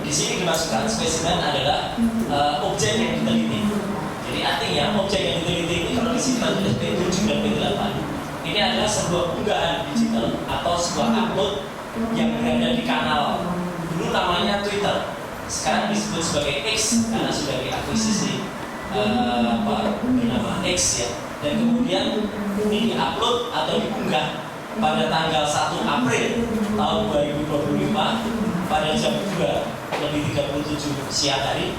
Di sini dimasukkan spesimen adalah objek yang diteliti. Jadi artinya objek yang diteliti ini kalau disimpan di P7 dan P8 ini adalah sebuah unggahan digital atau sebuah upload yang berada di kanal dulu namanya Twitter, sekarang disebut sebagai X karena sudah diakuisisi bernama X ya. Dan kemudian ini diupload atau diunggah pada tanggal 1 April tahun 2025 pada jam 2:37 siang hari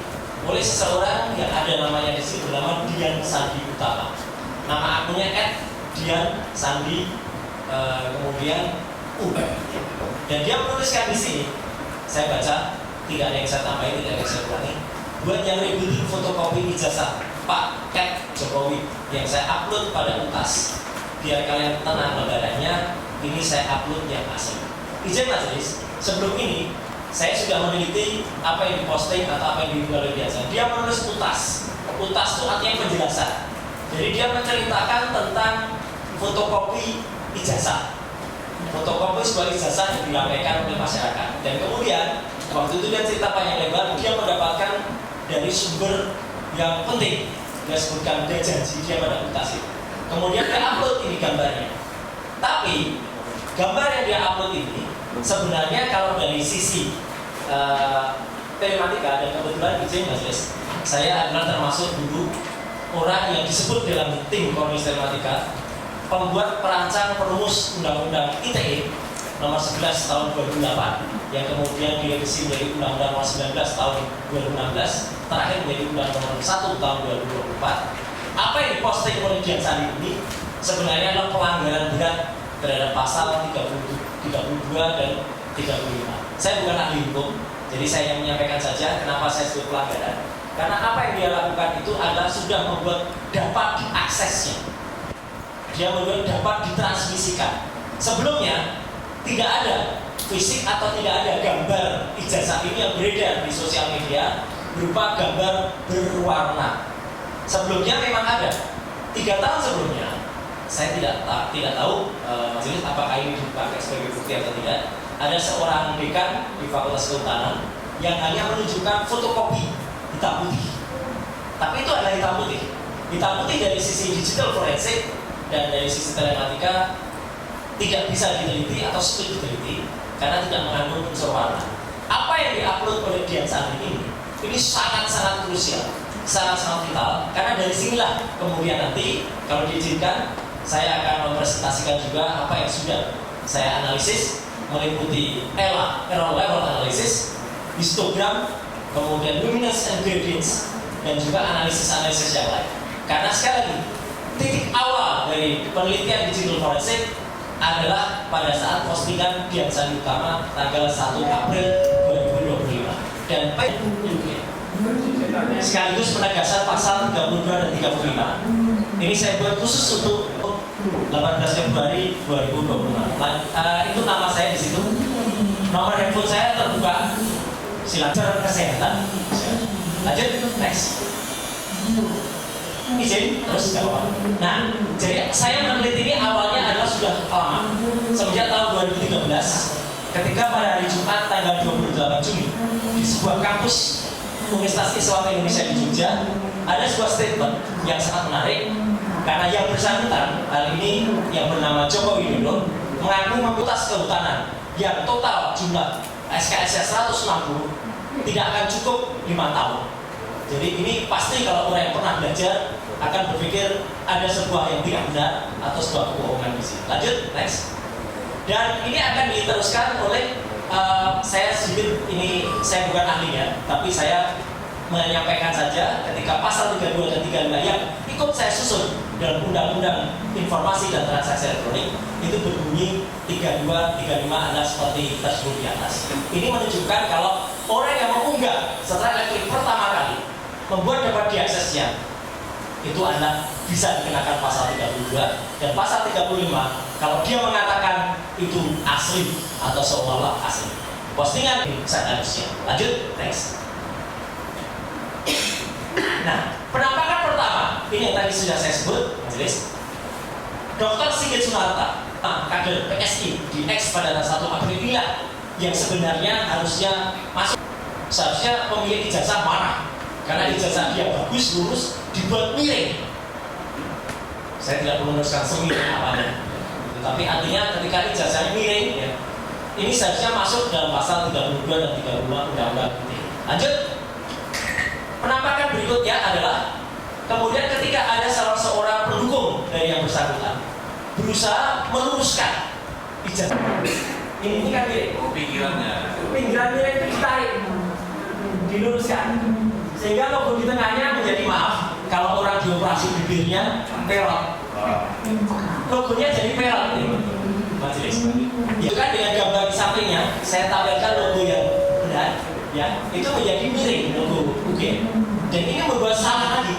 oleh seseorang yang ada namanya di sini bernama Dian Sandi Utama. Nama akunnya @Dian_Sandi kemudian U. Dan dia menuliskan di sini, saya baca, tidak ada yang saya tambahin, tidak ada yang saya kurangi. Buat yang ributin fotokopi ijazah Pak Jokowi yang saya upload pada UTAS, biar kalian tenang lebarannya, ini saya upload yang asli. Izin majelis, sebelum ini saya sudah meneliti apa yang diposting atau apa yang dibuat oleh biasa. Dia menulis UTAS. UTAS itu artinya penjelasan. Jadi dia menceritakan tentang fotokopi ijazah. Fotokopi sebuah ijazah yang diramaikan oleh masyarakat. Dan kemudian waktu itu dia cerita panjang lebar, dia mendapatkan dari sumber yang penting. Dia sebutkan dia janji dia pada UTAS itu. Kemudian dia upload ini gambarnya. Tapi gambar yang dia upload ini sebenarnya kalau dari sisi telematika, dan kebetulan izin majelis, saya adalah termasuk dulu orang yang disebut dalam tim Koordinasi Telematika pembuat perancang perumus Undang-Undang ITE nomor 11 tahun 2008 yang kemudian direvisi menjadi Undang-Undang nomor 19 tahun 2016, terakhir menjadi Undang-Undang nomor 1 tahun 2024. Apa yang diposting oleh Dian Sandi ini sebenarnya adalah pelanggaran berat terhadap pasal 32 dan 35. Saya bukan ahli hukum, jadi saya yang menyampaikan saja kenapa saya sebut pelanggaran. Karena apa yang dia lakukan itu adalah sudah membuat dapat diaksesnya. Dia membuat dapat ditransmisikan. Sebelumnya tidak ada fisik atau tidak ada gambar ijazah ini yang beredar di sosial media berupa gambar berwarna. Sebelumnya memang ada. 3 tahun sebelumnya, saya tidak tahu majelis apakah ini dipakai sebagai bukti atau tidak. Ada seorang dekan di Fakultas Kehutanan yang hanya menunjukkan fotokopi hitam putih. Tapi itu adalah hitam putih. Hitam putih dari sisi digital forensik dan dari sisi telematika tidak bisa diteliti atau sulit diteliti karena tidak mengandung unsur warna. Apa yang diupload oleh Dian Sandi ini sangat-sangat krusial, sangat-sangat vital, karena dari sinilah kemudian nanti kalau diizinkan saya akan mempresentasikan juga apa yang sudah saya analisis, meliputi error level analysis, histogram, kemudian luminance and gradients, dan juga analisis-analisis yang lain. Karena sekali lagi, titik awal dari penelitian digital forensik adalah pada saat postingan Dian Sandi Utama tanggal 1 April 2025 dan sekaligus penegasan pasal 32 dan 35. Ini saya buat khusus untuk 18 Februari 2025. Itu nama saya di situ. Nomor handphone saya terbuka. Silakan kesehatan. Lanjut, next. Izin, terus nggak apa-apa. Nah, jadi saya meneliti ini awalnya adalah sudah lama, semenjak tahun 2013, ketika pada hari Jumat tanggal 28 Juni di sebuah kampus Universitas Islam Indonesia di Jogja ada sebuah statement yang sangat menarik karena yang bersangkutan kali ini yang bernama Joko Widodo mengaku memutas kehutanan yang total jumlah SKS-nya 160 tidak akan cukup 5 tahun. Jadi ini pasti kalau orang yang pernah belajar akan berpikir ada sebuah yang tidak benar atau sebuah kebohongan di sini. Lanjut, next. Dan ini akan diteruskan oleh saya sedikit, ini saya bukan ahlinya, tapi saya menyampaikan saja ketika pasal 32 dan 35 yang ikut saya susun dalam Undang-Undang Informasi dan Transaksi Elektronik itu berbunyi 32, 35 adalah seperti tersebut di atas. Ini menunjukkan kalau orang yang mengunggah setelah elektronik pertama kali membuat dapat diaksesnya itu adalah bisa dikenakan pasal 32 dan pasal 35 kalau dia mengatakan itu asli atau seolah-olah asli. Postingan seharusnya. Lanjut, next. Nah, penampakan pertama ini yang tadi sudah saya sebut, majelis. Dr. Sigit Sunarta, kader PSI di X pada 1 April yang sebenarnya harusnya masuk seharusnya pemilik ijazah marah karena ijazah dia bagus, lurus, dibuat miring. Saya tidak perlu meneruskan semiring apanya, tapi artinya ketika ijazahnya miring, ya, ini seharusnya masuk dalam pasal 32 dan 35 Undang-Undang ITE. Lanjut. Penampakan berikutnya adalah kemudian ketika ada salah seorang pendukung dari yang bersangkutan berusaha meluruskan ijazah. Ini kan miring. Pinggiran miring itu ditarik, diluruskan, sehingga logo di tengahnya menjadi, maaf, kalau orang dioperasi bibirnya perot, logonya jadi perot ini, majelis. Itu kan dengan gambar di sampingnya, saya tampilkan logo yang benar, ya, itu menjadi miring logo UGM, dan ini membuat salah lagi.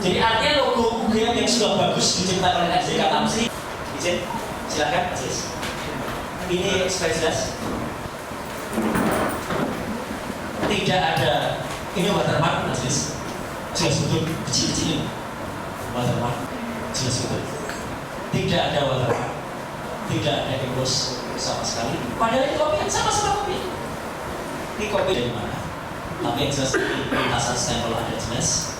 Jadi artinya logo UGM yang sudah bagus diciptakan oleh FJK Tamsi, izin, silakan, majelis. Ini supaya jelas. Tidak ada, ini watermark, majelis. Jelas betul, kecil-kecil watermark, jelas betul. Tidak ada watermark, tidak ada emboss sama sekali. Padahal ini kopi, sama-sama kopi. Ini kopi dari mana? Tapi yang jelas ini lintasan stempel ada jelas.